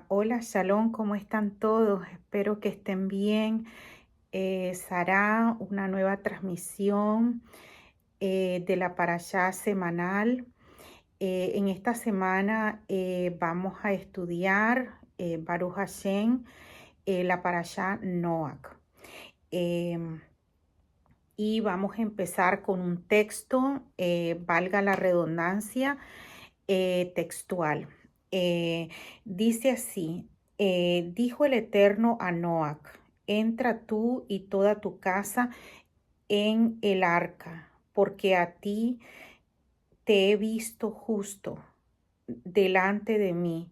Hola, Shalom, ¿cómo están todos? Espero que estén bien. Será una nueva transmisión de la parashá semanal. En esta semana vamos a estudiar Baruch Hashem, la parashá Noach. Em, y vamos a empezar con un texto, valga la redundancia, textual. Eh, Dice así, dijo el Eterno a Noach, entra tú y toda tu casa en el arca, porque a ti te he visto justo delante de mí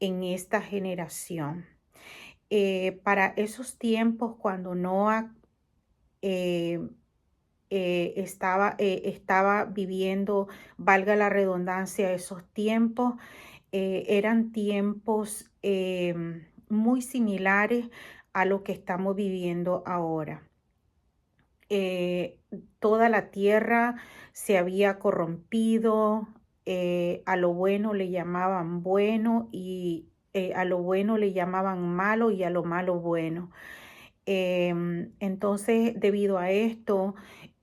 en esta generación. Para esos tiempos, cuando Noach eh, estaba viviendo, valga la redundancia, esos tiempos, eran tiempos muy similares a lo que estamos viviendo ahora. Eh, Toda la tierra se había corrompido, a lo bueno le llamaban bueno y a lo bueno le llamaban malo y a lo malo bueno. Entonces, debido a esto,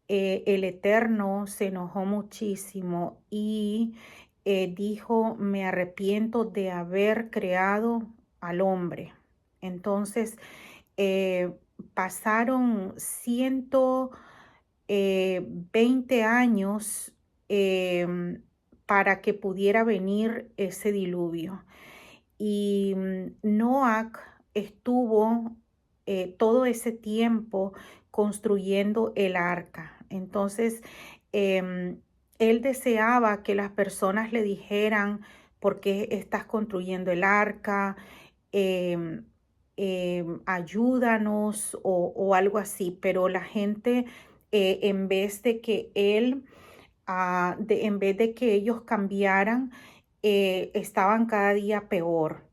el Eterno se enojó muchísimo y dijo, me arrepiento de haber creado al hombre. Entonces, eh, pasaron 120 años para que pudiera venir ese diluvio. Y Noach estuvo todo ese tiempo construyendo el arca. Entonces, em, él deseaba que las personas le dijeran, ¿por qué estás construyendo el arca? Em, Ayúdanos o algo así. Pero la gente, en vez de que en vez de que ellos cambiaran, estaban cada día peor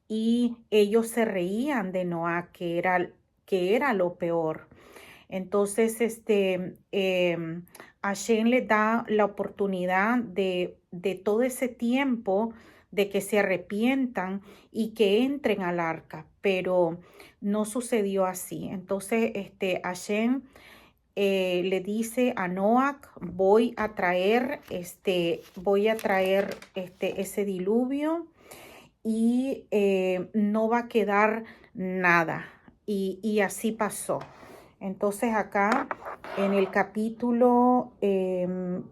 y ellos se reían de Noah, que era lo peor. Entonces, Hashem le da la oportunidad de todo ese tiempo de que se arrepientan y que entren al arca, pero no sucedió así. Entonces, Hashem le dice a Noach, voy a traer ese diluvio y no va a quedar nada. Y así pasó. Entonces acá en el capítulo, en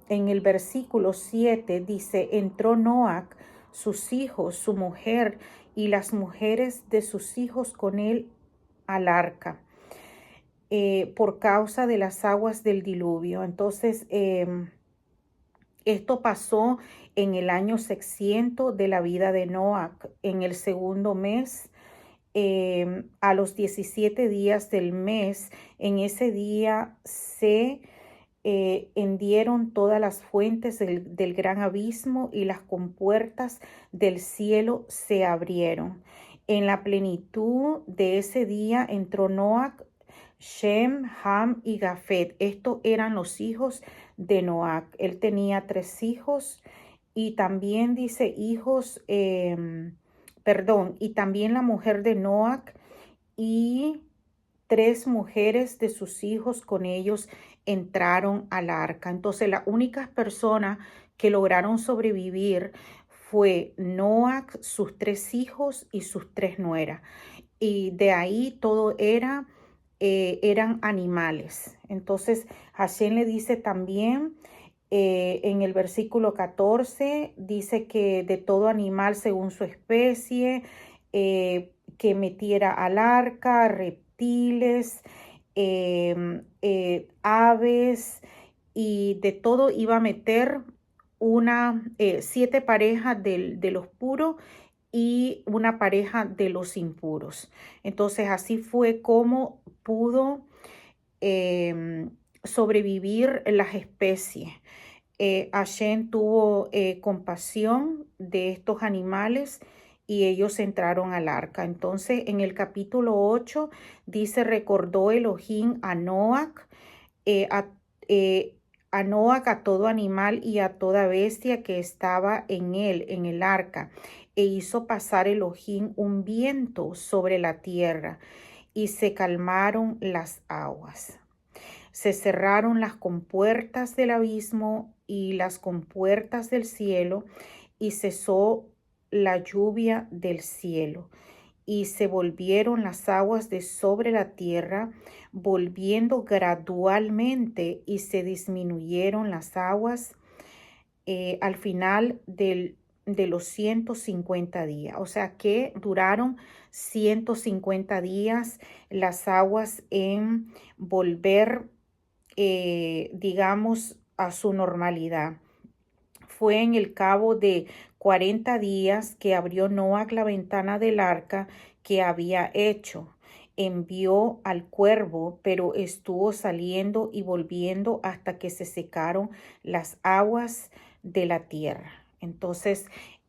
el versículo 7 dice, entró Noach, sus hijos, su mujer y las mujeres de sus hijos con él al arca, por causa de las aguas del diluvio. Entonces, esto pasó en el año 600 de la vida de Noach, en el segundo mes, a los 17 días del mes. En ese día se hendieron todas las fuentes del gran abismo y las compuertas del cielo se abrieron. En la plenitud de ese día entró Noach, Shem, Ham y Jafet. Estos eran los hijos de Noach. Él tenía 3 hijos y también dice hijos, y también la mujer de Noach y 3 mujeres de sus hijos con ellos entraron al arca. Entonces, las únicas personas que lograron sobrevivir fue Noach, sus 3 hijos y sus 3 nueras. Y de ahí todo eran animales. Entonces, Hashem le dice también en el versículo 14, dice que de todo animal según su especie, que metiera al arca, reptiles, aves, y de todo iba a meter 7 parejas de los puros y una pareja de los impuros. Entonces así fue como pudo sobrevivir las especies. Hashem tuvo compasión de estos animales y ellos entraron al arca. Entonces en el capítulo 8 dice, recordó Elohim eh, a, a Noach, a todo animal y a toda bestia que estaba en él, en el arca. e hizo pasar Elohim un viento sobre la tierra, y se calmaron las aguas. Se cerraron las compuertas del abismo y las compuertas del cielo, y cesó la lluvia del cielo, y se volvieron las aguas de sobre la tierra, volviendo gradualmente, y se disminuyeron las aguas al final de los 150 días. O sea que duraron 150 días las aguas en volver, digamos, a su normalidad. Fue en el cabo de 40 días que abrió Noach la ventana del arca que había hecho. Envió al cuervo, pero estuvo saliendo y volviendo hasta que se secaron las aguas de la tierra. Entonces,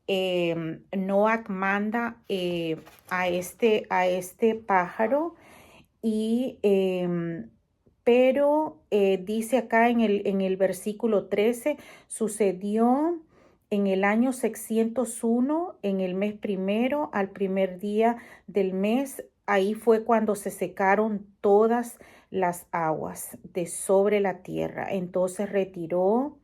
Noach manda a este pájaro y pero dice acá en el versículo 13, sucedió en el año 601, en el mes primero, al primer día del mes, ahí fue cuando se secaron todas las aguas de sobre la tierra. Entonces retiró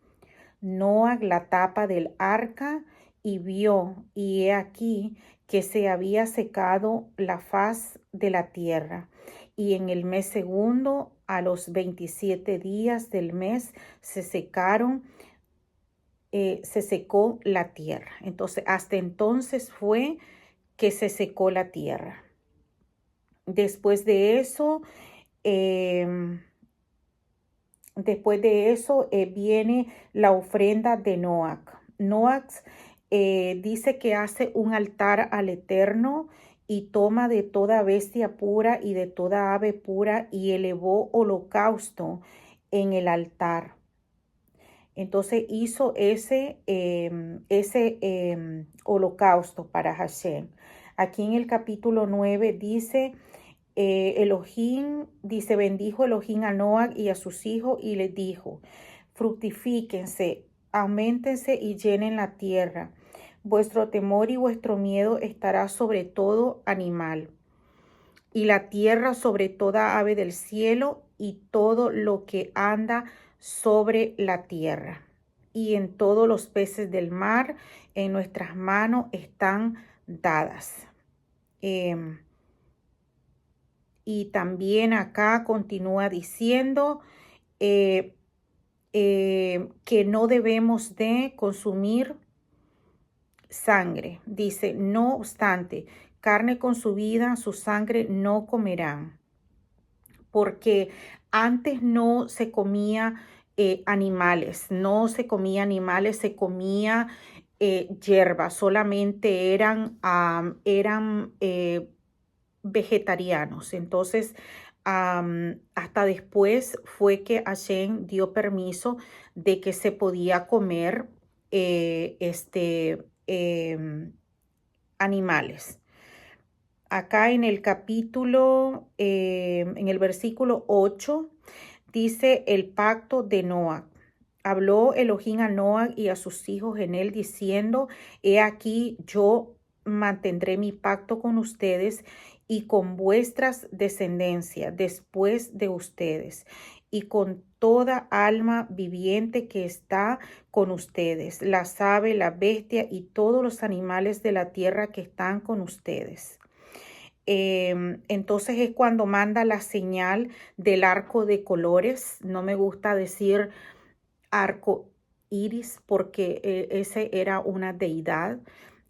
Noa la tapa del arca y vio, y he aquí que se había secado la faz de la tierra. Y en el mes segundo, a los 27 días del mes, se secó la tierra. Entonces, hasta entonces fue que se secó la tierra. Después de eso, eh, viene la ofrenda de Noach. Noach dice que hace un altar al Eterno y toma de toda bestia pura y de toda ave pura y elevó holocausto en el altar. Entonces hizo ese holocausto para Hashem. Aquí en el capítulo 9 dice, Elohim, dice, bendijo Elohim a Noach y a sus hijos y les dijo, fructifíquense, auméntense y llenen la tierra. Vuestro temor y vuestro miedo estará sobre todo animal, y la tierra sobre toda ave del cielo y todo lo que anda sobre la tierra. Y en todos los peces del mar en nuestras manos están dadas. Y también acá continúa diciendo que no debemos de consumir sangre. Dice, no obstante, carne con su vida, su sangre no comerán. Porque antes no se comía animales, no se comía animales, se comía hierba, solamente eran vegetarianos. Entonces, hasta después fue que Hashem dio permiso de que se podía comer animales. Acá en el capítulo, en el versículo 8, dice el pacto de Noach. Habló Elohim a Noach y a sus hijos en él diciendo, he aquí yo mantendré mi pacto con ustedes y con vuestras descendencias después de ustedes y con toda alma viviente que está con ustedes, las aves, la bestia y todos los animales de la tierra que están con ustedes. Entonces es cuando manda la señal del arco de colores. No me gusta decir arco iris porque ese era una deidad.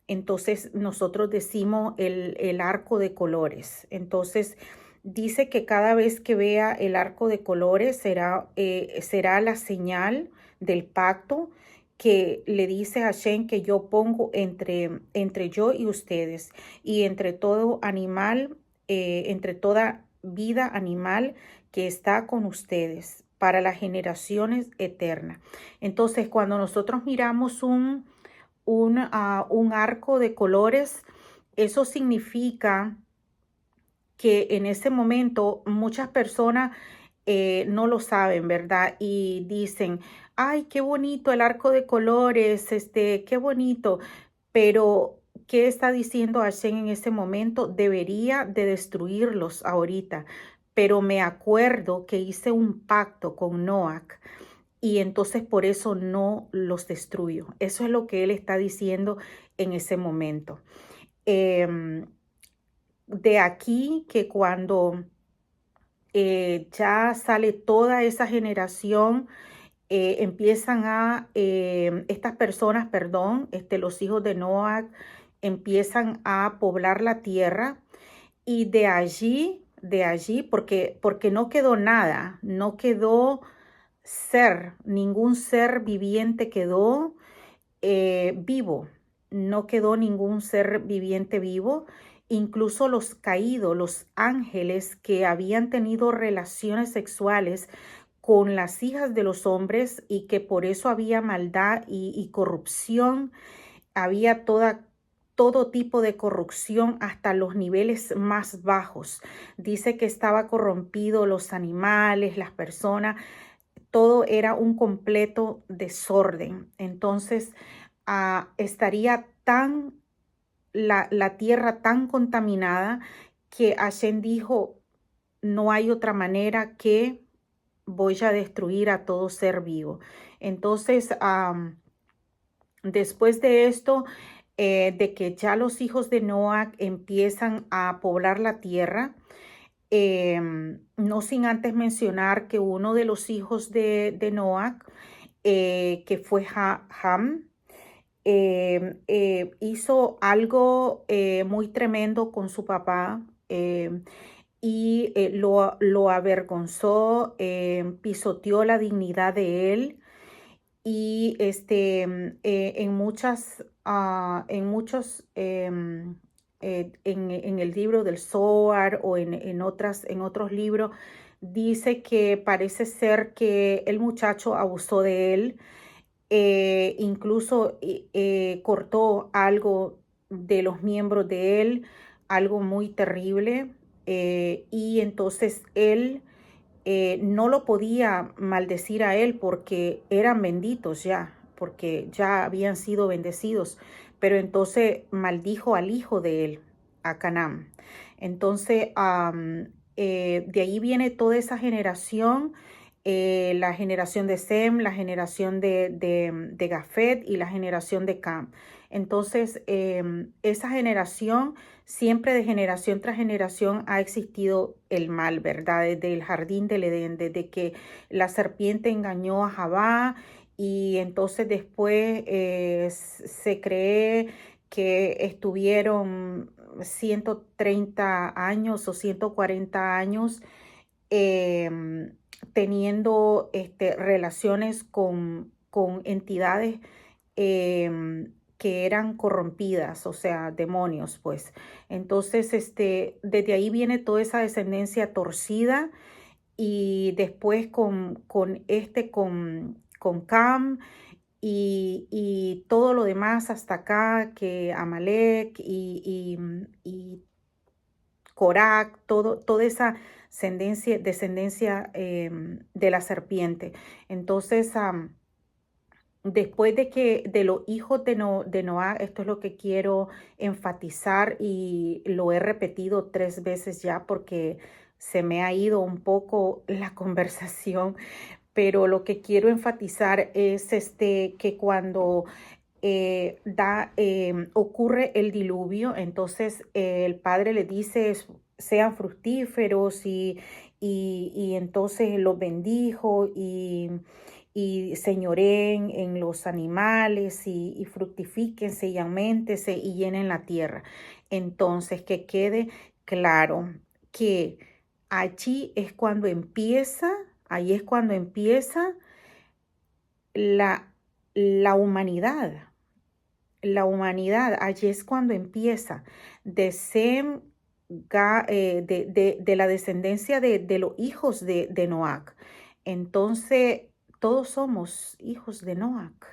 Entonces nosotros decimos el arco de colores. Entonces dice que cada vez que vea el arco de colores será la señal del pacto que le dice a Hashem que yo pongo entre yo y ustedes y entre todo animal, entre toda vida animal que está con ustedes para las generaciones eternas. Entonces, cuando nosotros miramos un arco de colores, eso significa que en ese momento muchas personas no lo saben, ¿verdad? Y dicen, ay, qué bonito el arco de colores, qué bonito. Pero ¿qué está diciendo Hashem en ese momento? Debería de destruirlos ahorita, pero me acuerdo que hice un pacto con Noach y entonces por eso no los destruyo. Eso es lo que él está diciendo en ese momento. Em, de aquí que cuando ya sale toda esa generación, estas personas, perdón, los hijos de Noah empiezan a poblar la tierra y porque no quedó nada, no quedó ningún ser viviente quedó vivo, no quedó ningún ser viviente vivo, incluso los caídos, los ángeles que habían tenido relaciones sexuales con las hijas de los hombres y que por eso había maldad y corrupción, había todo tipo de corrupción hasta los niveles más bajos. Dice que estaba corrompido los animales, las personas, todo era un completo desorden. Entonces, estaría la tierra tan contaminada que Hashem dijo, no hay otra manera que voy a destruir a todo ser vivo. Entonces, después de esto, de que ya los hijos de Noah empiezan a poblar la tierra, no sin antes mencionar que uno de los hijos de Noah, que fue Ham, hizo algo muy tremendo con su papá y lo avergonzó, pisoteó la dignidad de él y en muchos, en el libro del Zohar o en otros libros, dice que parece ser que el muchacho abusó de él, incluso cortó algo de los miembros de él, algo muy terrible, y entonces él no lo podía maldecir a él porque eran benditos ya, porque ya habían sido bendecidos, pero entonces maldijo al hijo de él, a Canaán. Entonces, de ahí viene toda esa generación, la generación de Sem, la generación de Jafet y la generación de Cam. Entonces, esa generación, siempre de generación tras generación ha existido el mal, ¿verdad? Desde el jardín del Edén, desde que la serpiente engañó a Javá y entonces después se cree que estuvieron 130 años o 140 años teniendo relaciones con entidades que eran corrompidas, o sea, demonios, pues. Entonces, desde ahí viene toda esa descendencia torcida y después con Cam y todo lo demás hasta acá, que Amalek y Corac, toda esa descendencia de la serpiente. Entonces, después de los hijos de Noah, esto es lo que quiero enfatizar y lo he repetido 3 veces ya porque se me ha ido un poco la conversación, pero lo que quiero enfatizar es que cuando ocurre el diluvio, entonces el padre le dice, sean fructíferos y entonces los bendijo y señoren en los animales y fructifíquense y auméntese y llenen la tierra. Entonces, que quede claro que ahí es cuando empieza la, la humanidad. La humanidad, allí es cuando empieza de Sem, de la descendencia de los hijos de Noach. Entonces, todos somos hijos de Noach,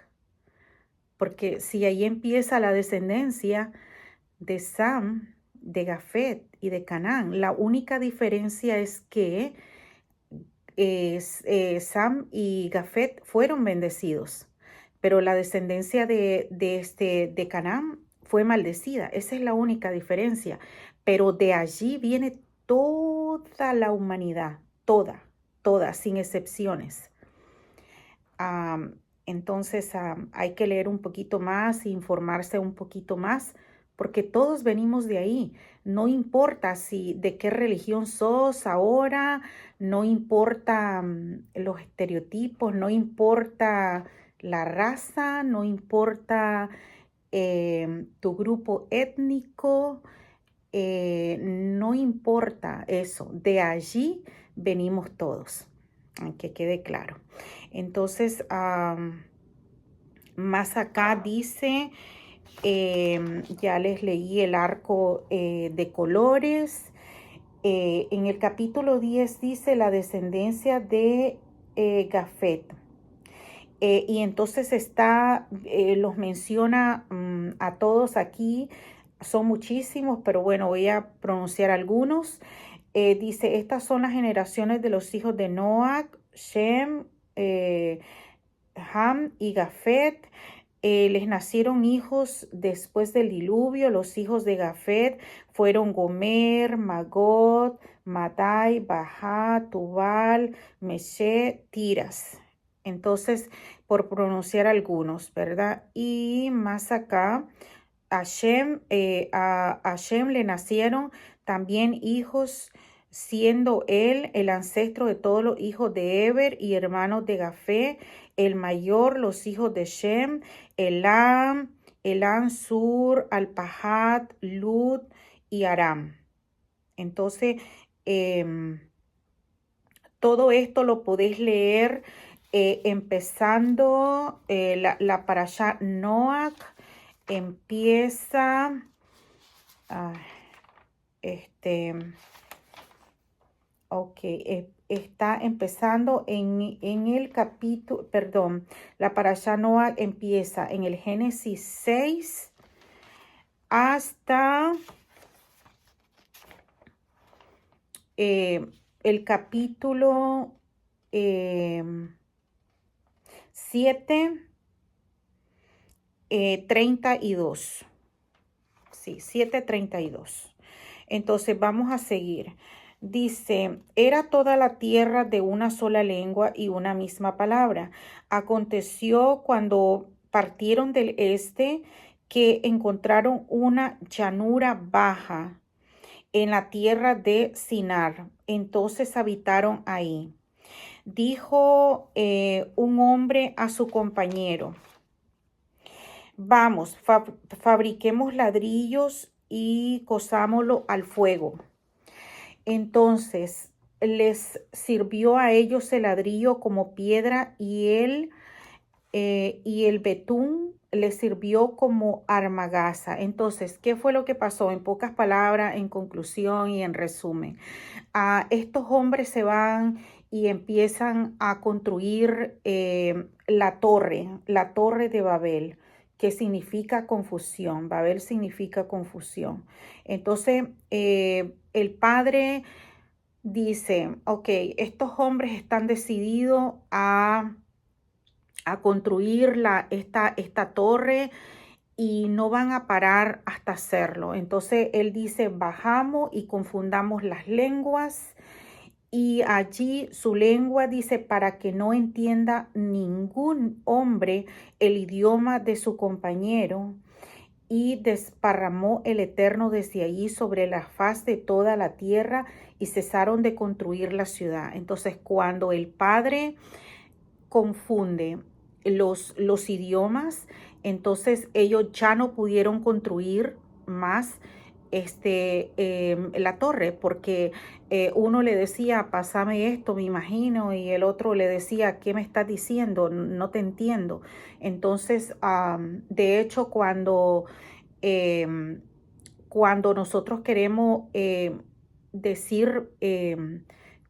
porque si ahí empieza la descendencia de Sam, de Jafet y de Canaán, la única diferencia es que Sam y Jafet fueron bendecidos, pero la descendencia de Canaán fue maldecida. Esa es la única diferencia. Pero de allí viene toda la humanidad, toda, sin excepciones. Entonces hay que leer un poquito más, informarse un poquito más, porque todos venimos de ahí. No importa si de qué religión sos ahora, no importa los estereotipos, no importa la raza, no importa tu grupo étnico, no importa eso. De allí venimos todos, que quede claro. Entonces, más acá dice, ya les leí el arco de colores. En el capítulo 10 dice la descendencia de Jafet. Y entonces los menciona a todos aquí. Son muchísimos, pero bueno, voy a pronunciar algunos. Dice, estas son las generaciones de los hijos de Noach, Shem, Ham y Jafet. Les nacieron hijos después del diluvio. Los hijos de Jafet fueron Gomer, Magog, Madai, Bahá, Tubal, Meshe, Tiras. Entonces, por pronunciar algunos, ¿verdad? Y más acá, a Shem le nacieron también hijos, siendo él el ancestro de todos los hijos de Eber y hermanos de Jafet, el mayor, los hijos de Shem, Elam, Sur, Alpahat, Lud y Aram. Entonces, todo esto lo podéis leer empezando la parashá Noach. Empieza, está empezando en el capítulo, perdón, la parashá Noach empieza en el Génesis 6 hasta el capítulo 7, 32. Sí, 7:32. Entonces vamos a seguir. Dice, era toda la tierra de una sola lengua y una misma palabra. Aconteció cuando partieron del este que encontraron una llanura baja en la tierra de Sinar. Entonces habitaron ahí. Dijo un hombre a su compañero, vamos, fabriquemos ladrillos y cosámoslo al fuego. Entonces les sirvió a ellos el ladrillo como piedra y el betún les sirvió como argamasa. Entonces, ¿qué fue lo que pasó? En pocas palabras, en conclusión y en resumen. Estos hombres se van y empiezan a construir la torre de Babel, que significa confusión. Babel significa confusión. Entonces, el padre dice, ok, estos hombres están decididos a construir esta torre y no van a parar hasta hacerlo. Entonces él dice, bajamos y confundamos las lenguas. Y allí su lengua dice, para que no entienda ningún hombre el idioma de su compañero. Y desparramó el Eterno desde allí sobre la faz de toda la tierra y cesaron de construir la ciudad. Entonces, cuando el Padre confunde los idiomas, entonces ellos ya no pudieron construir más la torre, porque uno le decía, pásame esto, me imagino, y el otro le decía, ¿qué me estás diciendo? No te entiendo. Entonces, de hecho, cuando nosotros queremos decir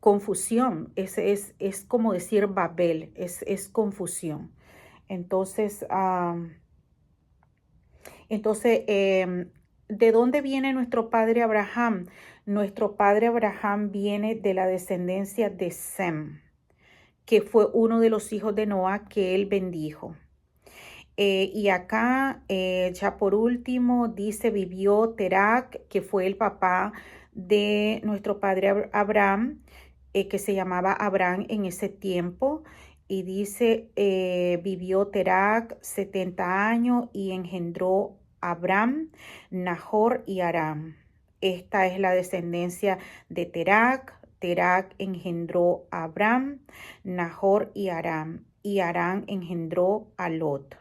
confusión, es como decir Babel, es confusión. Entonces, ¿de dónde viene nuestro padre Abraham? Nuestro padre Abraham viene de la descendencia de Sem, que fue uno de los hijos de Noah que él bendijo. Y acá, ya por último, dice, vivió Terac, que fue el papá de nuestro padre Abraham, que se llamaba Abraham en ese tiempo. Y dice, vivió Terac 70 años y engendró Abraham, Nahor y Aram. Esta es la descendencia de Terac. Terac engendró a Abraham, Nahor y Aram. Y Aram engendró a Lot.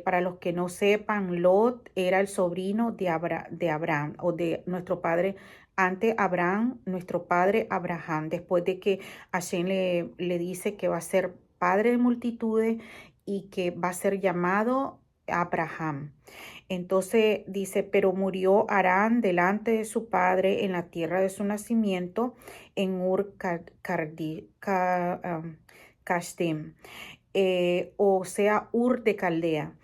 Para los que no sepan, Lot era el sobrino de Abraham o de nuestro padre ante Abraham, nuestro padre Abraham, después de que Hashem le dice que va a ser padre de multitudes y que va a ser llamado Abraham. Entonces dice, pero murió Harán delante de su padre en la tierra de su nacimiento, en Kasdim, o sea, Ur de Caldea.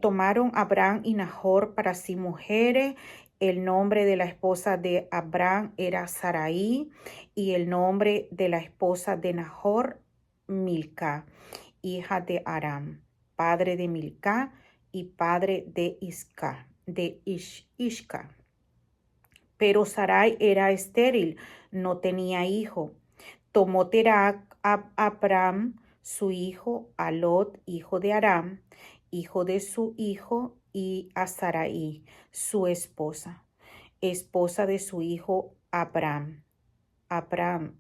Tomaron Abraham y Nahor para sí mujeres. El nombre de la esposa de Abraham era Sarai y el nombre de la esposa de Nahor, Milca, hija de Aram, padre de Milca y padre de Ishka. Pero Sarai era estéril, no tenía hijo. Tomó Terac a Abram, su hijo, a Lot, hijo de Aram, hijo de su hijo, y a Sarai, su esposa, esposa de su hijo Abram. Abram.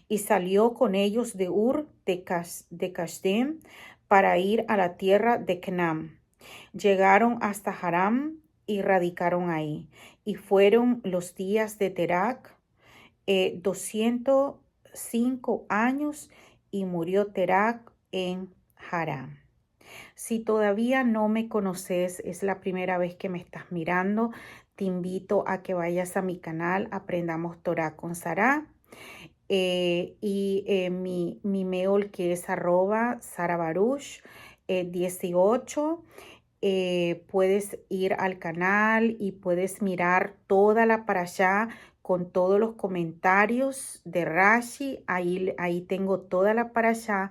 Y salió con ellos de Ur de Kasdim para ir a la tierra de Canaán. Llegaron hasta Haram y radicaron ahí. Y fueron los días de Terac 205 años y murió Terac en Haram. Si todavía no me conoces, es la primera vez que me estás mirando, te invito a que vayas a mi canal Aprendamos Torah con Sarah. Mi mail que es @sarabaruch 18. Puedes ir al canal y puedes mirar toda la parashá con todos los comentarios de Rashi. Ahí tengo toda la parashá,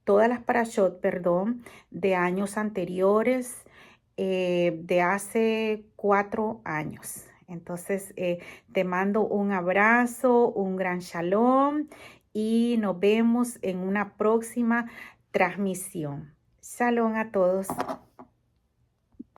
todas las parashot, perdón, de años anteriores, de hace 4 años. Entonces, te mando un abrazo, un gran shalom y nos vemos en una próxima transmisión. Shalom a todos.